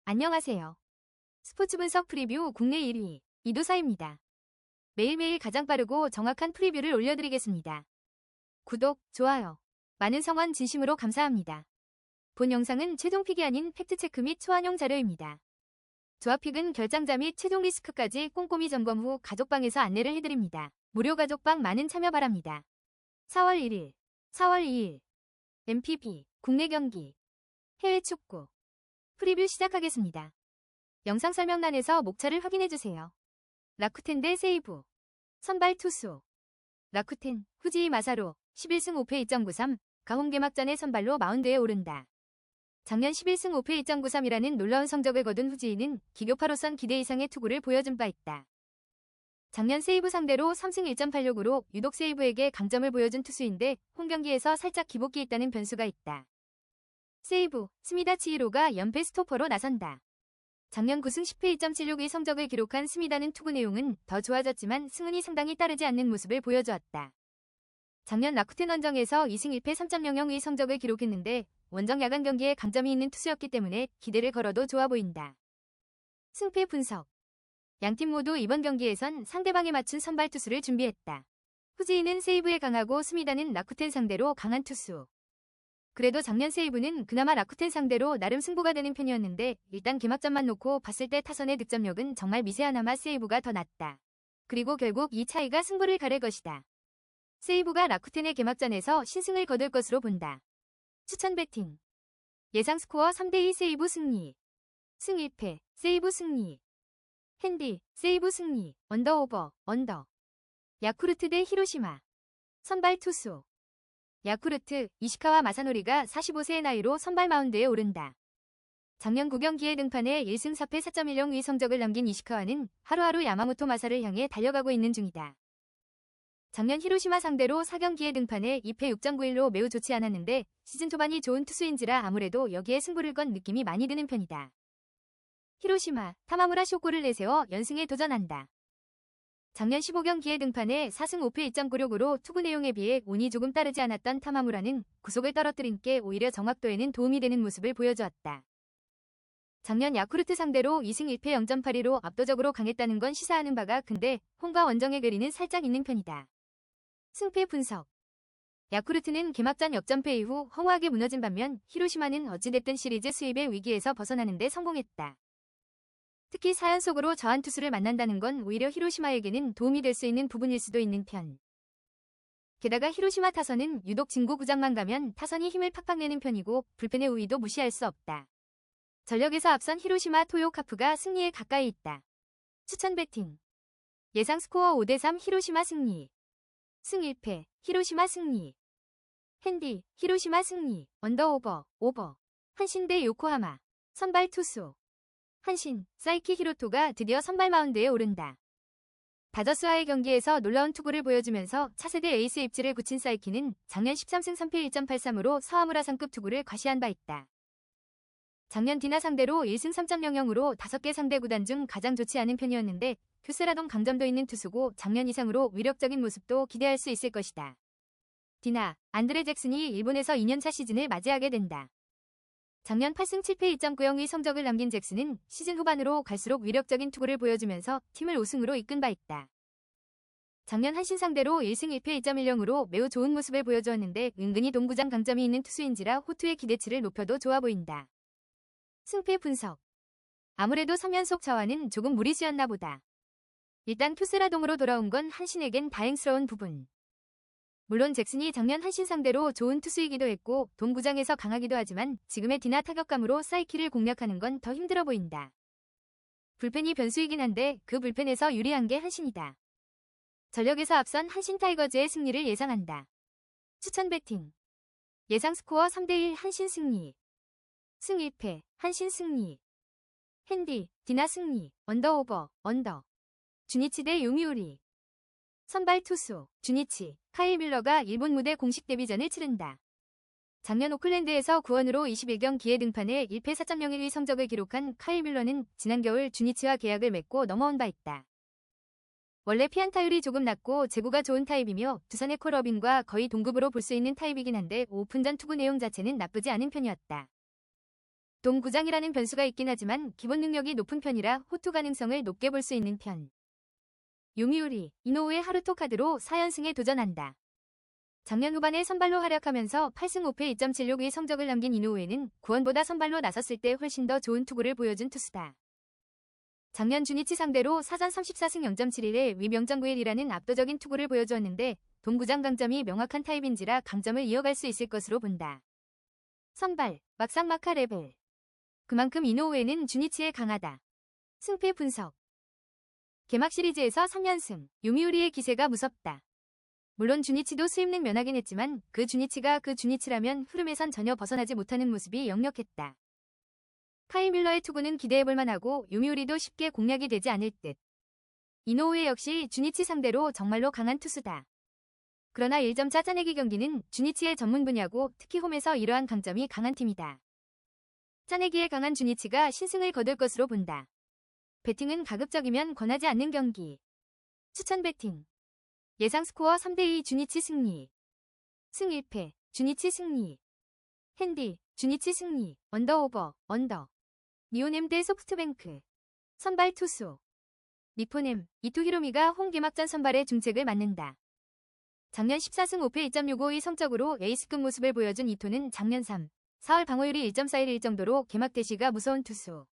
안녕하세요. 스포츠 분석 프리뷰 국내 1위 이도사입니다. 매일매일 가장 빠르고 정확한 프리뷰를 올려드리겠습니다. 구독, 좋아요, 많은 성원 진심으로 감사합니다. 본 영상은 최종픽이 아닌 팩트체크 및 초안용 자료입니다. 조합픽은 결장자 및 최종 리스크까지 꼼꼼히 점검 후 가족방에서 안내를 해드립니다. 무료 가족방 많은 참여 바랍니다. 4월 1일, 4월 2일 MPB, 국내 경기, 해외 축구 프리뷰 시작하겠습니다. 영상 설명란에서 목차를 확인해주세요. 라쿠텐 대 세이브 선발 투수 라쿠텐, 후지이 마사로 11승 5패 2.93 가홈 개막전에 선발로 마운드에 오른다. 작년 11승 5패 2.93이라는 놀라운 성적을 거둔 후지이는 기교파로선 기대 이상의 투구를 보여준 바 있다. 작년 세이브 상대로 3승 1.86으로 유독 세이브에게 강점을 보여준 투수인데 홈경기에서 살짝 기복기 있다는 변수가 있다. 세이브, 스미다 치히로가 연패 스토퍼로 나선다. 작년 9승 10패 2.76의 성적을 기록한 스미다는 투구 내용은 더 좋아졌지만 승은이 상당히 따르지 않는 모습을 보여주었다. 작년 라쿠텐 원정에서 2승 1패 3.00의 성적을 기록했는데 원정 야간 경기에 강점이 있는 투수였기 때문에 기대를 걸어도 좋아 보인다. 승패 분석 양팀 모두 이번 경기에선 상대방에 맞춘 선발 투수를 준비했다. 후지이는 세이브에 강하고 스미다는 라쿠텐 상대로 강한 투수. 그래도 작년 세이브는 그나마 라쿠텐 상대로 나름 승부가 되는 편이었는데 일단 개막전만 놓고 봤을 때 타선의 득점력은 정말 미세하나마 세이브가 더 낫다. 그리고 결국 이 차이가 승부를 가를 것이다. 세이브가 라쿠텐의 개막전에서 신승을 거둘 것으로 본다. 추천 배팅 예상 스코어 3대2 세이브 승리 승 1패 세이브 승리 핸디 세이브 승리 언더오버 언더 야쿠르트 대 히로시마 선발 투수 야쿠르트, 이시카와 마사노리가 45세의 나이로 선발 마운드에 오른다. 작년 9경기에 등판해 1승 4패 4.10의 성적을 남긴 이시카와는 하루하루 야마모토 마사를 향해 달려가고 있는 중이다. 작년 히로시마 상대로 4경기에 등판해 2패 6.91로 매우 좋지 않았는데 시즌 초반이 좋은 투수인지라 아무래도 여기에 승부를 건 느낌이 많이 드는 편이다. 히로시마, 타마무라 쇼코를 내세워 연승에 도전한다. 작년 15경기에 등판해 4승 5패 2.96으로 투구 내용에 비해 운이 조금 따르지 않았던 타마무라는 구속을 떨어뜨린 게 오히려 정확도에는 도움이 되는 모습을 보여주었다. 작년 야쿠르트 상대로 2승 1패 0.82로 압도적으로 강했다는 건 시사하는 바가 큰데 홈과 원정의 괴리는 살짝 있는 편이다. 승패 분석 야쿠르트는 개막전 역전패 이후 허무하게 무너진 반면 히로시마는 어찌됐든 시리즈 수입의 위기에서 벗어나는 데 성공했다. 특히 4연속으로 저한 투수를 만난다는 건 오히려 히로시마에게는 도움이 될 수 있는 부분일 수도 있는 편. 게다가 히로시마 타선은 유독 진구 구장만 가면 타선이 힘을 팍팍 내는 편이고 불펜의 우위도 무시할 수 없다. 전력에서 앞선 히로시마 토요카프가 승리에 가까이 있다. 추천 배팅 예상 스코어 5대3 히로시마 승리 승 1패 히로시마 승리 핸디 히로시마 승리 언더오버 오버 한신 대 요코하마 선발 투수 한신, 사이키 히로토가 드디어 선발 마운드에 오른다. 다저스와의 경기에서 놀라운 투구를 보여주면서 차세대 에이스 입지를 굳힌 사이키는 작년 13승 3패 1.83으로 서하무라 상급 투구를 과시한 바 있다. 작년 디나 상대로 1승 3.00으로 5개 상대 구단 중 가장 좋지 않은 편이었는데 큐세라동 강점도 있는 투수고 작년 이상으로 위력적인 모습도 기대할 수 있을 것이다. 디나, 안드레 잭슨이 일본에서 2년차 시즌을 맞이하게 된다. 작년 8승 7패 2.90의 성적을 남긴 잭슨은 시즌 후반으로 갈수록 위력적인 투구를 보여주면서 팀을 우승으로 이끈 바 있다. 작년 한신 상대로 1승 1패 2.10으로 매우 좋은 모습을 보여주었는데 은근히 동구장 강점이 있는 투수인지라 호투의 기대치를 높여도 좋아 보인다. 승패 분석 아무래도 3연속 저하는 조금 무리수였나 보다. 일단 큐세라동으로 돌아온 건 한신에겐 다행스러운 부분. 물론 잭슨이 작년 한신 상대로 좋은 투수이기도 했고 동구장에서 강하기도 하지만 지금의 디나 타격감으로 사이키를 공략하는 건 더 힘들어 보인다. 불펜이 변수이긴 한데 그 불펜에서 유리한 게 한신이다. 전력에서 앞선 한신 타이거즈의 승리를 예상한다. 추천 배팅 예상 스코어 3대1 한신 승리 승 1패 한신 승리 핸디 디나 승리 언더오버 언더 주니치 대 요미우리 선발 투수 주니치, 카일 밀러가 일본 무대 공식 데뷔전을 치른다. 작년 오클랜드에서 구원으로 21경기에 등판해 1패 4.01의 성적을 기록한 카일 밀러는 지난 겨울 주니치와 계약을 맺고 넘어온 바 있다. 원래 피안타율이 조금 낮고 제구가 좋은 타입이며 두산의 콜러빈과 거의 동급으로 볼 수 있는 타입이긴 한데 오픈전 투구 내용 자체는 나쁘지 않은 편이었다. 동구장이라는 변수가 있긴 하지만 기본 능력이 높은 편이라 호투 가능성을 높게 볼 수 있는 편. 요미우리, 이노우의 하루토 카드로 4연승에 도전한다. 작년 후반에 선발로 활약하면서 8승 5패 2.76의 성적을 남긴 이노우에는 구원보다 선발로 나섰을 때 훨씬 더 좋은 투구를 보여준 투수다. 작년 주니치 상대로 사전 34승 0.71의 위명장9일이라는 압도적인 투구를 보여주었는데 동구장 강점이 명확한 타입인지라 강점을 이어갈 수 있을 것으로 본다. 선발, 막상 마카 레벨. 그만큼 이노우에는 주니치에 강하다. 승패 분석. 개막 시리즈에서 3연승, 요미우리의 기세가 무섭다. 물론 주니치도 수입능 면하긴 했지만 그 주니치가 그 주니치라면 흐름에선 전혀 벗어나지 못하는 모습이 역력했다. 카일 뮬러의 투구는 기대해볼 만하고 요미우리도 쉽게 공략이 되지 않을 듯. 이노우에 역시 주니치 상대로 정말로 강한 투수다. 그러나 1점차 짜내기 경기는 주니치의 전문 분야고 특히 홈에서 이러한 강점이 강한 팀이다. 짜내기에 강한 주니치가 신승을 거둘 것으로 본다. 배팅은 가급적이면 권하지 않는 경기. 추천 배팅. 예상 스코어 3대2 주니치 승리. 승 1패, 주니치 승리. 핸디, 주니치 승리, 언더오버, 언더. 니오넴 대 소프트뱅크. 선발 투수. 니포넴, 이토 히로미가 홈 개막전 선발의 중책을 맡는다. 작년 14승 5패 2.65의 성적으로 에이스급 모습을 보여준 이토는 작년 3, 4월 방어율이 1.41일 정도로 개막 대시가 무서운 투수.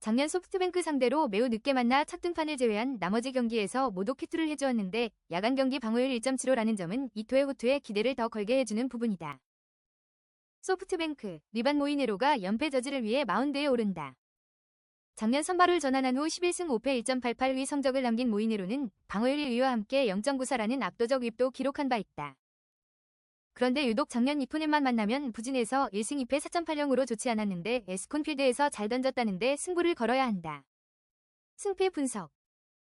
작년 소프트뱅크 상대로 매우 늦게 만나 첫 등판을 제외한 나머지 경기에서 모두 퀴투를 해주었는데 야간 경기 방어율 1.75라는 점은 이토의 호투에 기대를 더 걸게 해주는 부분이다. 소프트뱅크, 리반 모이네로가 연패 저지를 위해 마운드에 오른다. 작년 선발을 전환한 후 11승 5패 1.88의 성적을 남긴 모이네로는 방어율 1위와 함께 0.94라는 압도적 윕도 기록한 바 있다. 그런데 유독 작년 이프넴만 만나면 부진해서 1승 2패 4.80으로 좋지 않았는데 에스콘필드에서 잘 던졌다는데 승부를 걸어야 한다. 승패 분석.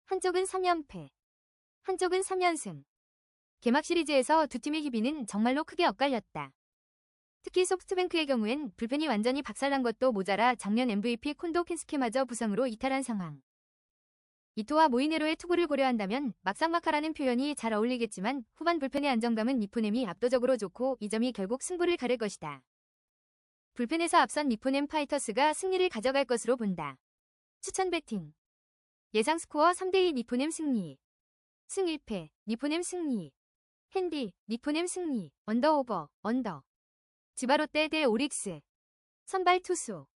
한쪽은 3연패, 한쪽은 3연승. 개막 시리즈에서 두 팀의 희비는 정말로 크게 엇갈렸다. 특히 소프트뱅크의 경우엔 불펜이 완전히 박살난 것도 모자라 작년 MVP 콘도 켄스케마저 부상으로 이탈한 상황. 이토와 모이네로의 투구를 고려한다면 막상막하라는 표현이 잘 어울리겠지만 후반 불펜의 안정감은 니포넴이 압도적으로 좋고 이 점이 결국 승부를 가를 것이다. 불펜에서 앞선 니포넴 파이터스가 승리를 가져갈 것으로 본다. 추천 배팅. 예상 스코어 3대2 니포넴 승리. 승 1패, 니포넴 승리. 핸디, 니포넴 승리, 언더오버, 언더. 지바롯데 대 오릭스. 선발 투수.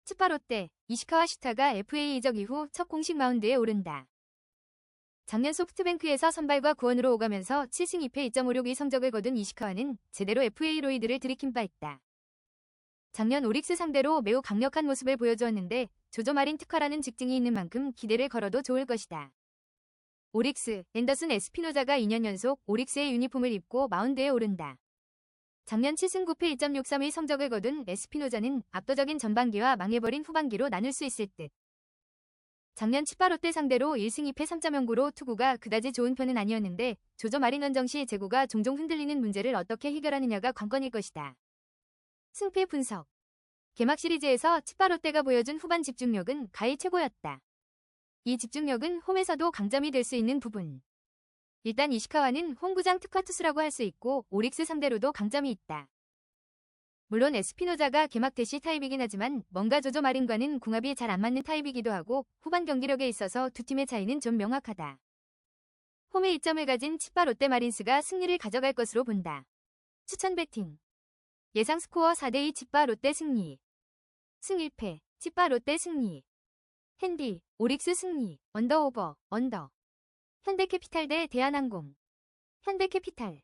치파롯데, 이시카와 슈타가 FA 이적 이후 첫 공식 마운드에 오른다. 작년 소프트뱅크에서 선발과 구원으로 오가면서 7승 2패 2.56의 성적을 거둔 이시카와는 제대로 FA 로이드를 들이킨 바 있다. 작년 오릭스 상대로 매우 강력한 모습을 보여주었는데 조조마린 특화라는 직증이 있는 만큼 기대를 걸어도 좋을 것이다. 오릭스, 앤더슨 에스피노자가 2년 연속 오릭스의 유니폼을 입고 마운드에 오른다. 작년 7승 9패 2.63의 성적을 거둔 에스피노자는 압도적인 전반기와 망해버린 후반기로 나눌 수 있을 듯. 작년 치파롯데 상대로 1승 2패 3.09로 투구가 그다지 좋은 편은 아니었는데 조조마린 원정 시 제구가 종종 흔들리는 문제를 어떻게 해결하느냐가 관건일 것이다. 승패 분석. 개막 시리즈에서 치파롯데가 보여준 후반 집중력은 가히 최고였다. 이 집중력은 홈에서도 강점이 될 수 있는 부분. 일단 이시카와는 홈구장 특화 투수라고 할 수 있고 오릭스 상대로도 강점이 있다. 물론 에스피노자가 개막 대시 타입이긴 하지만 뭔가 조조마린과는 궁합이 잘 안 맞는 타입이기도 하고 후반 경기력에 있어서 두 팀의 차이는 좀 명확하다. 홈에 이점을 가진 치파 롯데 마린스가 승리를 가져갈 것으로 본다. 추천 배팅. 예상 스코어 4대2 치파 롯데 승리. 승 1패, 치파 롯데 승리. 핸디, 오릭스 승리, 언더오버, 언더. 현대캐피탈 대 대한항공. 현대캐피탈.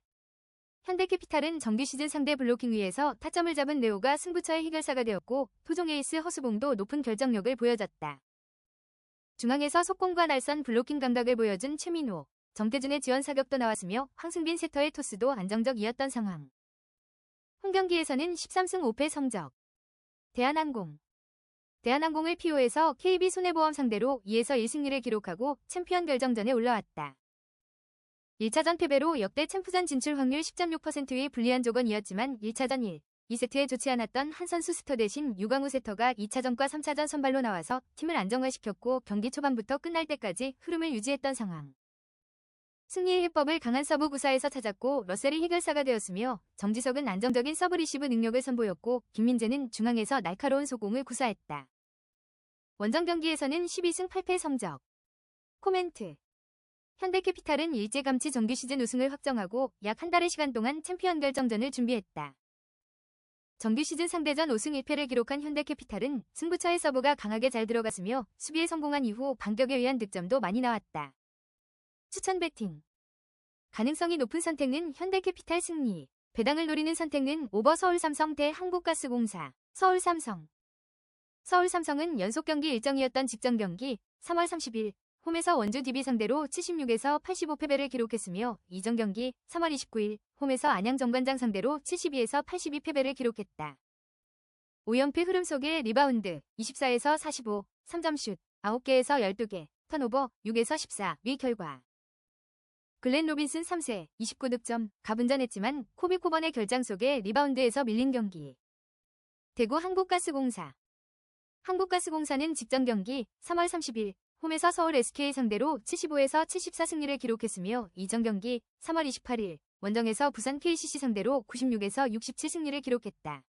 현대캐피탈은 정규 시즌 상대 블로킹 위에서 타점을 잡은 레오가 승부처의 해결사가 되었고 토종 에이스 허수봉도 높은 결정력을 보여줬다. 중앙에서 속공과 날선 블로킹 감각을 보여준 최민호, 정태준의 지원 사격도 나왔으며 황승빈 세터의 토스도 안정적이었던 상황. 홈 경기에서는 13승 5패 성적. 대한항공. 대한항공을 PO에서 KB 손해보험 상대로 2에서 1승리를 기록하고 챔피언 결정전에 올라왔다. 1차전 패배로 역대 챔프전 진출 확률 10.6%의 불리한 조건이었지만 1차전 1, 2세트에 좋지 않았던 한 선수 스터 대신 유광우 세터가 2차전과 3차전 선발로 나와서 팀을 안정화시켰고 경기 초반부터 끝날 때까지 흐름을 유지했던 상황. 승리의 해법을 강한 서브 구사에서 찾았고 러셀이 해결사가 되었으며 정지석은 안정적인 서브 리시브 능력을 선보였고 김민재는 중앙에서 날카로운 속공을 구사했다. 원정 경기에서는 12승 8패 성적. 코멘트. 현대캐피탈은 일찌감치 정규 시즌 우승을 확정하고 약 한 달의 시간 동안 챔피언 결정전을 준비했다. 정규 시즌 상대전 5승 1패를 기록한 현대캐피탈은 승부처의 서브가 강하게 잘 들어갔으며 수비에 성공한 이후 반격에 의한 득점도 많이 나왔다. 추천 배팅. 가능성이 높은 선택은 현대캐피탈 승리. 배당을 노리는 선택은 오버 서울삼성 대 한국가스공사. 서울삼성. 서울삼성은 연속 경기 일정이었던 직전 경기 3월 30일 홈에서 원주 DB 상대로 76에서 85패배를 기록했으며 이전 경기 3월 29일 홈에서 안양 정관장 상대로 72에서 82패배를 기록했다. 5연패 흐름 속에 리바운드 24에서 45, 3점슛 9개에서 12개, 턴오버 6에서 14 위 결과. 글렌 로빈슨 3세 29득점 가분전했지만 코비 코번의 결장 속에 리바운드에서 밀린 경기. 대구 한국가스공사. 한국가스공사는 직전 경기 3월 30일 홈에서 서울 SK 상대로 75에서 74 승리를 기록했으며 이전 경기 3월 28일 원정에서 부산 KCC 상대로 96에서 67 승리를 기록했다.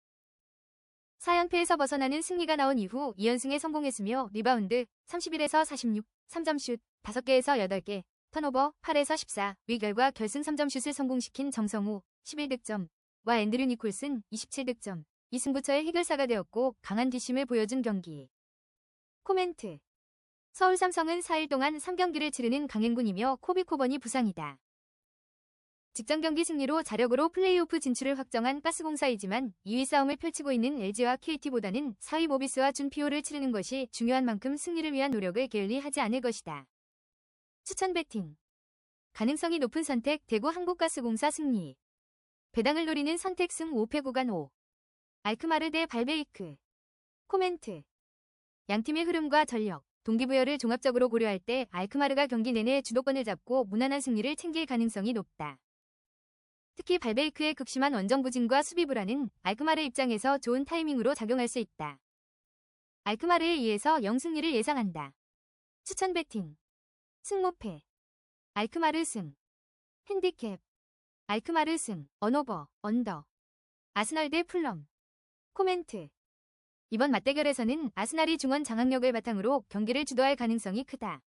4연패에서 벗어나는 승리가 나온 이후 2연승에 성공했으며 리바운드 31에서 46, 3점슛 5개에서 8개, 턴오버 8에서 14 위 결과 결승 3점슛을 성공시킨 정성우 11득점과 앤드류 니콜슨 27득점 이 승부처의 해결사가 되었고 강한 뒷심을 보여준 경기. 코멘트. 서울삼성은 4일 동안 3경기를 치르는 강행군이며 코비 코번이 부상이다. 직전 경기 승리로 자력으로 플레이오프 진출을 확정한 가스공사이지만 2위 싸움을 펼치고 있는 LG와 KT보다는 4위 모비스와 준피오를 치르는 것이 중요한 만큼 승리를 위한 노력을 게을리하지 않을 것이다. 추천 배팅. 가능성이 높은 선택 대구 한국가스공사 승리. 배당을 노리는 선택 승 5패 구간 5. 알크마르 대 발베이크. 코멘트. 양팀의 흐름과 전력, 동기부여를 종합적으로 고려할 때 알크마르가 경기 내내 주도권을 잡고 무난한 승리를 챙길 가능성이 높다. 특히 발베이크의 극심한 원정부진과 수비 불안은 알크마르 입장에서 좋은 타이밍으로 작용할 수 있다. 알크마르에 의해서 0승리를 예상한다. 추천 배팅. 승모패. 알크마르 승. 핸디캡. 알크마르 승. 언오버, 언더. 아스널 대 풀럼. 코멘트. 이번 맞대결에서는 아스날이 중원 장악력을 바탕으로 경기를 주도할 가능성이 크다.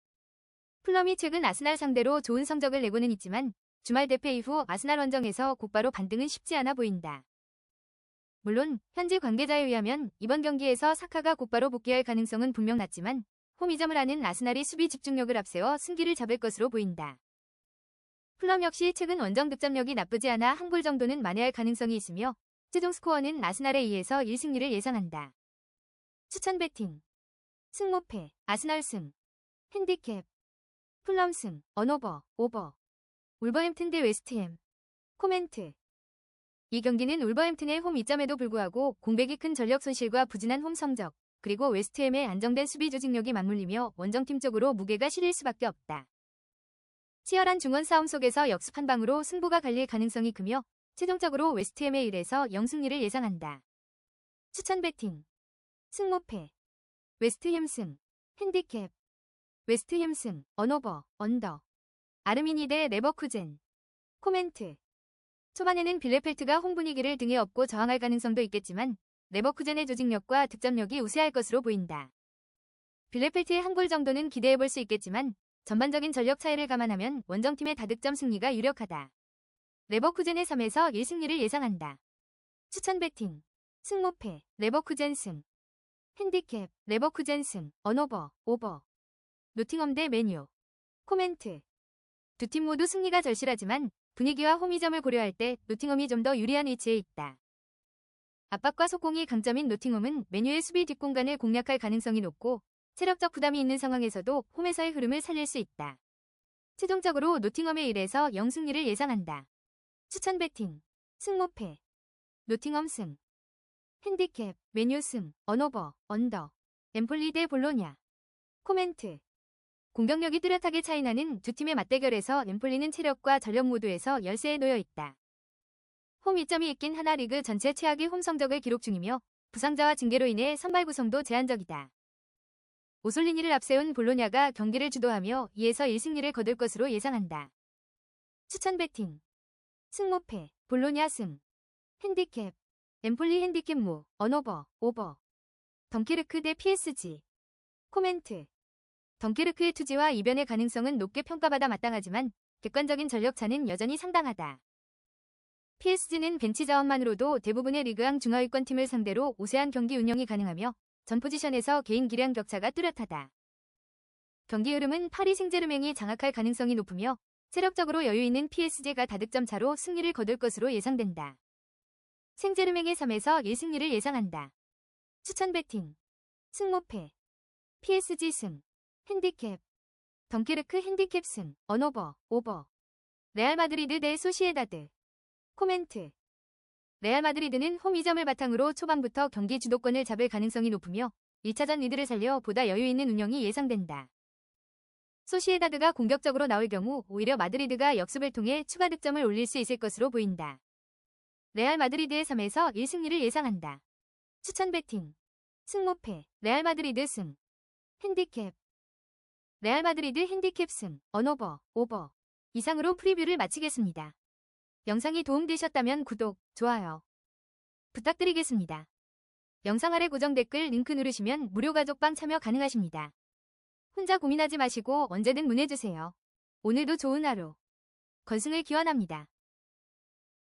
풀럼이 최근 아스날 상대로 좋은 성적을 내고는 있지만 주말 대패 이후 아스날 원정에서 곧바로 반등은 쉽지 않아 보인다. 물론 현지 관계자에 의하면 이번 경기에서 사카가 곧바로 복귀할 가능성은 분명 낮지만 홈 2점을 하는 아스날이 수비 집중력을 앞세워 승기를 잡을 것으로 보인다. 풀럼 역시 최근 원정 득점력이 나쁘지 않아 한 골 정도는 만회할 가능성이 있으며 최종 스코어는 아스날에 의해서 1승리를 예상한다. 추천 배팅. 승모패, 아스날 승. 핸디캡. 풀럼 승, 언오버, 오버. 울버햄튼 대 웨스트햄. 코멘트. 이 경기는 울버햄튼의 홈 2점에도 불구하고 공백이 큰 전력 손실과 부진한 홈 성적, 그리고 웨스트햄의 안정된 수비 조직력이 맞물리며 원정팀 쪽으로 무게가 실릴 수밖에 없다. 치열한 중원 싸움 속에서 역습 한 방으로 승부가 갈릴 가능성이 크며 최종적으로 웨스트햄의 1에서 0승리를 예상한다. 추천 배팅. 승모패. 웨스트햄 승. 핸디캡. 웨스트햄 승. 언오버, 언더. 아르미니 대 레버쿠젠. 코멘트. 초반에는 빌레펠트가 홈 분위기를 등에 업고 저항할 가능성도 있겠지만 레버쿠젠의 조직력과 득점력이 우세할 것으로 보인다. 빌레펠트의 한 골 정도는 기대해볼 수 있겠지만 전반적인 전력 차이를 감안하면 원정팀의 다득점 승리가 유력하다. 레버쿠젠의 3에서 1승리를 예상한다. 추천 배팅. 승모패. 레버쿠젠 승. 핸디캡. 레버쿠젠 승. 언오버, 오버. 노팅엄 대 맨유. 코멘트. 두 팀 모두 승리가 절실하지만 분위기와 홈이점을 고려할 때 노팅엄이 좀 더 유리한 위치에 있다. 압박과 속공이 강점인 노팅엄은 맨유의 수비 뒷공간을 공략할 가능성이 높고 체력적 부담이 있는 상황에서도 홈에서의 흐름을 살릴 수 있다. 최종적으로 노팅엄의 1에서 0승리를 예상한다. 추천 배팅. 승모패. 노팅엄 승. 핸디캡. 맨유 승. 언오버, 언더. 엠폴리 대 볼로냐. 코멘트. 공격력이 뚜렷하게 차이나는 두 팀의 맞대결에서 엠폴리는 체력과 전력 모두에서 열세에 놓여 있다. 홈 2점이 있긴 하나 리그 전체 최악의 홈 성적을 기록 중이며 부상자와 징계로 인해 선발 구성도 제한적이다. 오솔리니를 앞세운 볼로냐가 경기를 주도하며 2에서 1승리를 거둘 것으로 예상한다. 추천 배팅. 승모패, 볼로냐 승. 핸디캡. 엠폴리 핸디캡 무, 언오버, 오버. 덩케르크 대 PSG. 코멘트. 덩케르크의 투지와 이변의 가능성은 높게 평가받아 마땅하지만 객관적인 전력차는 여전히 상당하다. PSG는 벤치 자원만으로도 대부분의 리그왕 중하위권 팀을 상대로 우세한 경기 운영이 가능하며 전 포지션에서 개인 기량 격차가 뚜렷하다. 경기 흐름은 파리 생제르맹이 장악할 가능성이 높으며 체력적으로 여유 있는 PSG가 다득점 차로 승리를 거둘 것으로 예상된다. 생제르맹의 3에서 1승리를 예상한다. 추천 배팅. 승모패. PSG 승. 핸디캡. 덩케르크 핸디캡 승. 언오버, 오버. 레알 마드리드 대 소시에다드. 코멘트. 레알 마드리드는 홈 이점을 바탕으로 초반부터 경기 주도권을 잡을 가능성이 높으며 1차전 리드를 살려 보다 여유 있는 운영이 예상된다. 소시에다드가 공격적으로 나올 경우 오히려 마드리드가 역습을 통해 추가 득점을 올릴 수 있을 것으로 보인다. 레알 마드리드의 3에서 1승리를 예상한다. 추천 배팅. 승모패. 레알 마드리드 승. 핸디캡. 레알 마드리드 핸디캡 승. 언오버, 오버. 이상으로 프리뷰를 마치겠습니다. 영상이 도움되셨다면 구독, 좋아요 부탁드리겠습니다. 영상 아래 고정 댓글 링크 누르시면 무료 가족방 참여 가능하십니다. 혼자 고민하지 마시고 언제든 문의주세요. 오늘도 좋은 하루. 건승을 기원합니다.